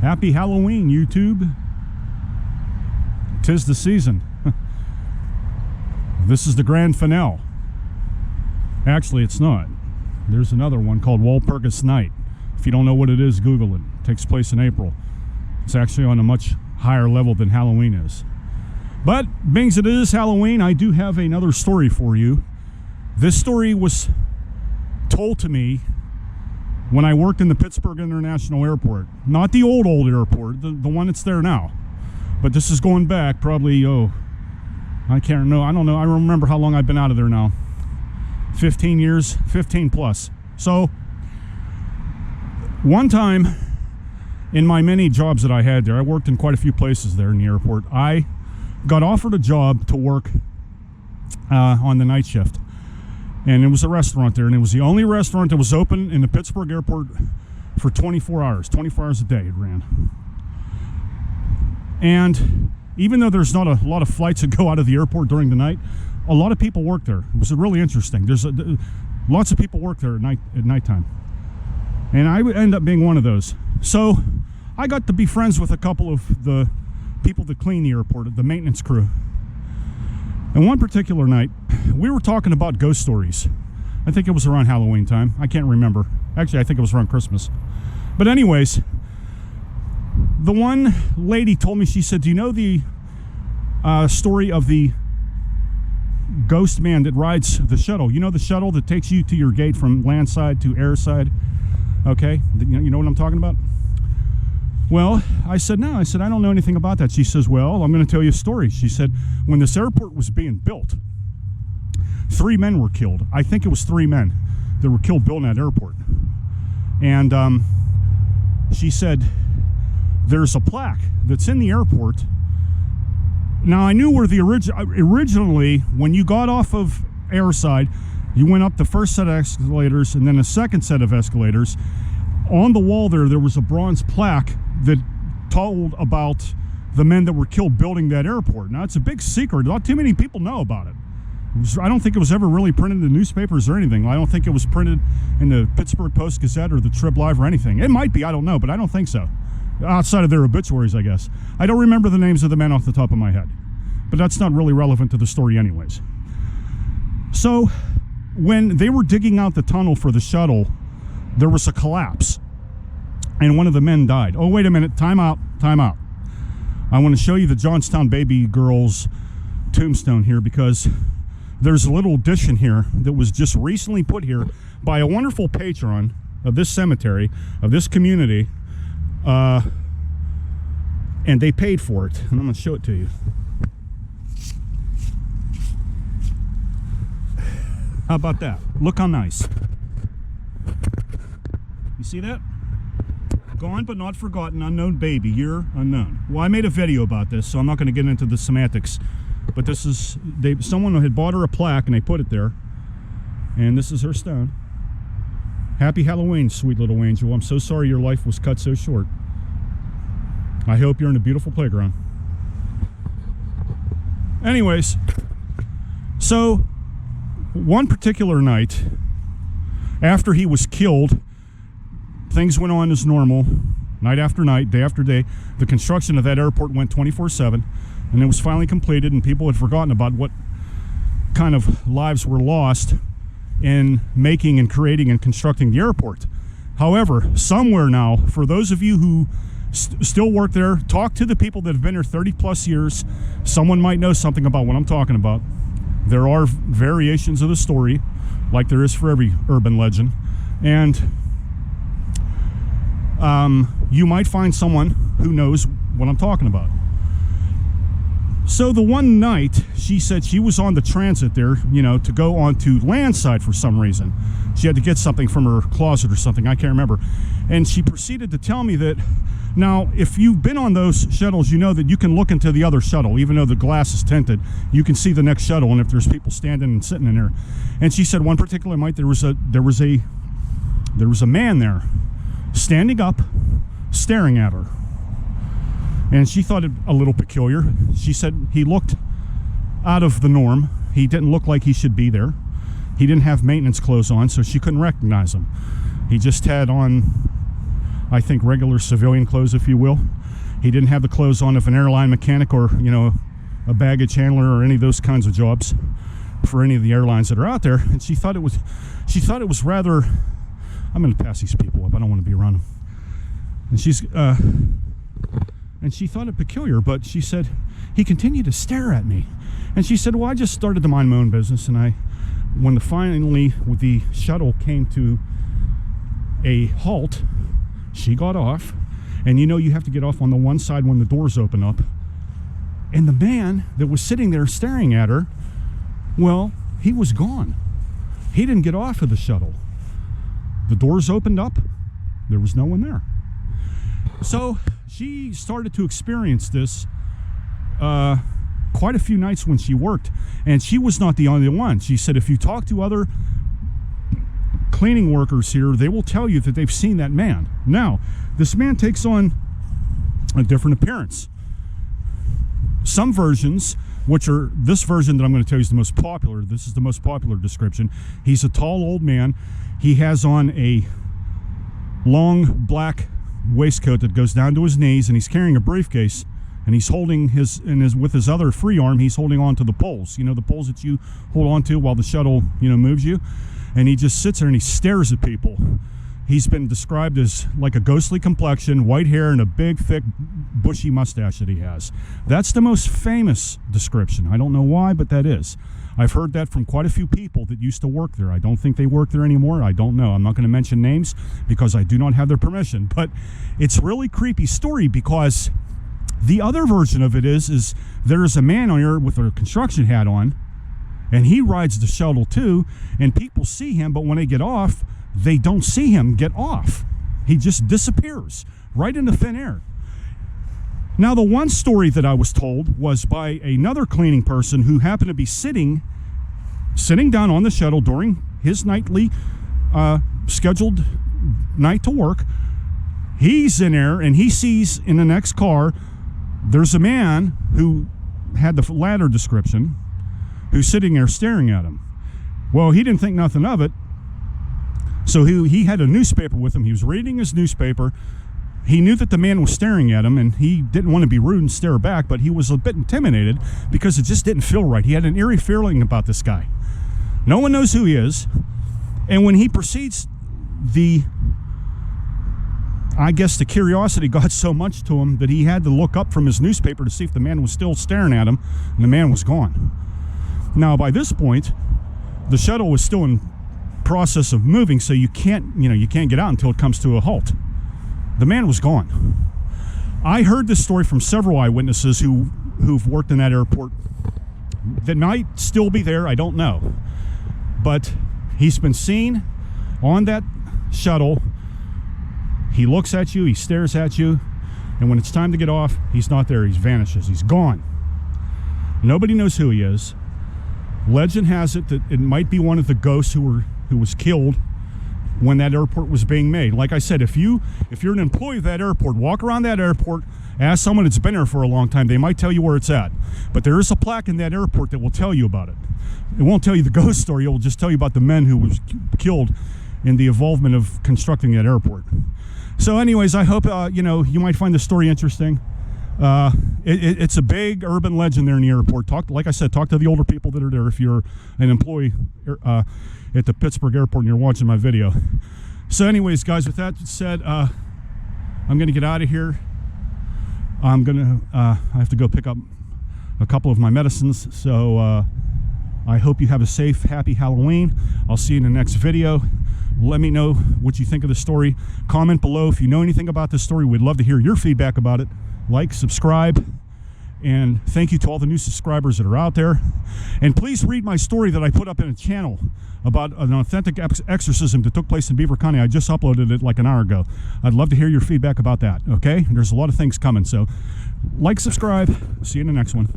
Happy Halloween, YouTube. 'Tis the season. This is the grand finale. Actually, it's not. There's another one called Walpurgis Night. If you don't know what it is, Google it. It takes place in April. It's actually on a much higher level than Halloween is. But, being as it is Halloween, I do have another story for you. This story was told to me when I worked in the Pittsburgh International Airport. Not the old airport, the one that's there now. But this is going back probably, I don't know. I don't remember how long I've been out of there now. 15 years, 15 plus. So, one time in my many jobs that I had there, I worked in quite a few places there in the airport. I got offered a job to work on the night shift. And it was a restaurant there, and it was the only restaurant that was open in the Pittsburgh airport for 24 hours. 24 hours a day it ran. And even though there's not a lot of flights that go out of the airport during the night, a lot of people work there. It was really interesting. There's lots of people work there at nighttime. And I would end up being one of those. So I got to be friends with a couple of the people that clean the airport, the maintenance crew. And one particular night, we were talking about ghost stories. I think it was around Halloween time. I can't remember. Actually, I think it was around Christmas. But anyways, the one lady told me, she said, do you know the story of the ghost man that rides the shuttle? You know the shuttle that takes you to your gate from land side to air side? Okay, you know what I'm talking about? Well, I said, no. I said, I don't know anything about that. She says, well, I'm going to tell you a story. She said, when this airport was being built, 3 men were killed. I think it was 3 men that were killed building that airport. And she said, there's a plaque that's in the airport. Now, I knew where the originally, when you got off of airside, you went up the first set of escalators and then a second set of escalators. On the wall there was a bronze plaque that told about the men that were killed building that airport. Now, it's a big secret. Not too many people know about it. I don't think it was ever really printed in the newspapers or anything. I don't think it was printed in the Pittsburgh Post-Gazette or the Trib Live or anything. It might be, I don't know, but I don't think so. Outside of their obituaries, I guess. I don't remember the names of the men off the top of my head. But that's not really relevant to the story anyways. So, when they were digging out the tunnel for the shuttle, there was a collapse. And one of the men died. Oh, wait a minute. Time out. Time out. I want to show you the Johnstown baby girl's tombstone here, because there's a little addition here that was just recently put here by a wonderful patron of this cemetery, of this community. And they paid for it. And I'm going to show it to you. How about that? Look how nice. You see that? Gone but not forgotten, unknown baby, year unknown. Well, I made a video about this, so I'm not going to get into the semantics. But this is, someone had bought her a plaque and they put it there. And this is her stone. Happy Halloween, sweet little angel. I'm so sorry your life was cut so short. I hope you're in a beautiful playground. Anyways, so one particular night, after he was killed, things went on as normal, night after night, day after day. The construction of that airport went 24/7, and it was finally completed, and people had forgotten about what kind of lives were lost in making and creating and constructing the airport. However, somewhere now, for those of you who still work there, talk to the people that have been there 30 plus years. Someone might know something about what I'm talking about. There are variations of the story, like there is for every urban legend, and you might find someone who knows what I'm talking about. So the one night, she said she was on the transit there, you know, to go onto landside for some reason. She had to get something from her closet or something, I can't remember. And she proceeded to tell me that, now, if you've been on those shuttles, you know that you can look into the other shuttle, even though the glass is tinted. You can see the next shuttle, and if there's people standing and sitting in there. And she said one particular night there was a man there, standing up, staring at her. And she thought it a little peculiar. She said he looked out of the norm. He didn't look like he should be there. He didn't have maintenance clothes on, so she couldn't recognize him. He just had on I think, regular civilian clothes, if you will. He didn't have the clothes on of an airline mechanic or, you know, a baggage handler or any of those kinds of jobs for any of the airlines that are out there. And she thought it was rather, I'm going to pass these people up. I don't want to be around them. And she thought it peculiar, but she said, he continued to stare at me. And she said, well, I just started to mind my own business, and when the shuttle came to a halt, she got off, and you know you have to get off on the one side when the doors open up. And the man that was sitting there staring at her, well, he was gone. He didn't get off of the shuttle. The doors opened up. There was no one there. So she started to experience this quite a few nights when she worked, and she was not the only one. She said if you talk to other cleaning workers here, they will tell you that they've seen that man. Now, this man takes on a different appearance. Some versions, which are this version that I'm going to tell you is the most popular, this is the most popular description. He's a tall old man. He has on a long black waistcoat that goes down to his knees, and he's carrying a briefcase, and he's holding with his other free arm, he's holding on to the poles, you know, the poles that you hold on to while the shuttle, you know, moves you. And he just sits there and he stares at people. He's been described as like a ghostly complexion, white hair, and a big, thick, bushy mustache that he has. That's the most famous description. I don't know why, but that is. I've heard that from quite a few people that used to work there. I don't think they work there anymore. I don't know. I'm not going to mention names because I do not have their permission. But it's a really creepy story, because the other version of it is there is a man on here with a construction hat on, and he rides the shuttle too, and people see him, but when they get off, they don't see him get off. He just disappears right into thin air. Now, the one story that I was told was by another cleaning person who happened to be sitting down on the shuttle during his nightly scheduled night to work. He's in there, and he sees in the next car, there's a man who had the ladder description, who's sitting there staring at him. Well, he didn't think nothing of it, so he had a newspaper with him. He was reading his newspaper. He knew that the man was staring at him, and he didn't want to be rude and stare back, but he was a bit intimidated because it just didn't feel right. He had an eerie feeling about this guy. No one knows who he is, and when he proceeds, I guess the curiosity got so much to him that he had to look up from his newspaper to see if the man was still staring at him, and the man was gone. Now, by this point, the shuttle was still in process of moving, so you can't get out until it comes to a halt. The man was gone. I heard this story from several eyewitnesses who've worked in that airport that might still be there. I don't know, but he's been seen on that shuttle. He looks at you, he stares at you, and when it's time to get off, he's not there. He vanishes. He's gone. Nobody knows who he is. Legend has it that it might be one of the ghosts who was killed when that airport was being made. Like I said, if you're an employee of that airport, walk around that airport, ask someone that's been there for a long time. They might tell you where it's at. But there is a plaque in that airport that will tell you about it. It won't tell you the ghost story. It will just tell you about the men who was killed in the involvement of constructing that airport. So anyways, I hope you might find the story interesting. It's a big urban legend there in the airport. Like I said, talk to the older people that are there if you're an employee at the Pittsburgh Airport and you're watching my video. So anyways, guys, with that said, I'm going to get out of here. I have to go pick up a couple of my medicines. So I hope you have a safe, happy Halloween. I'll see you in the next video. Let me know what you think of the story. Comment below if you know anything about this story. We'd love to hear your feedback about it. Like, subscribe, and thank you to all the new subscribers that are out there. And please read my story that I put up in a channel about an authentic exorcism that took place in Beaver County. I just uploaded it like an hour ago. I'd love to hear your feedback about that, okay? There's a lot of things coming, so like, subscribe. See you in the next one.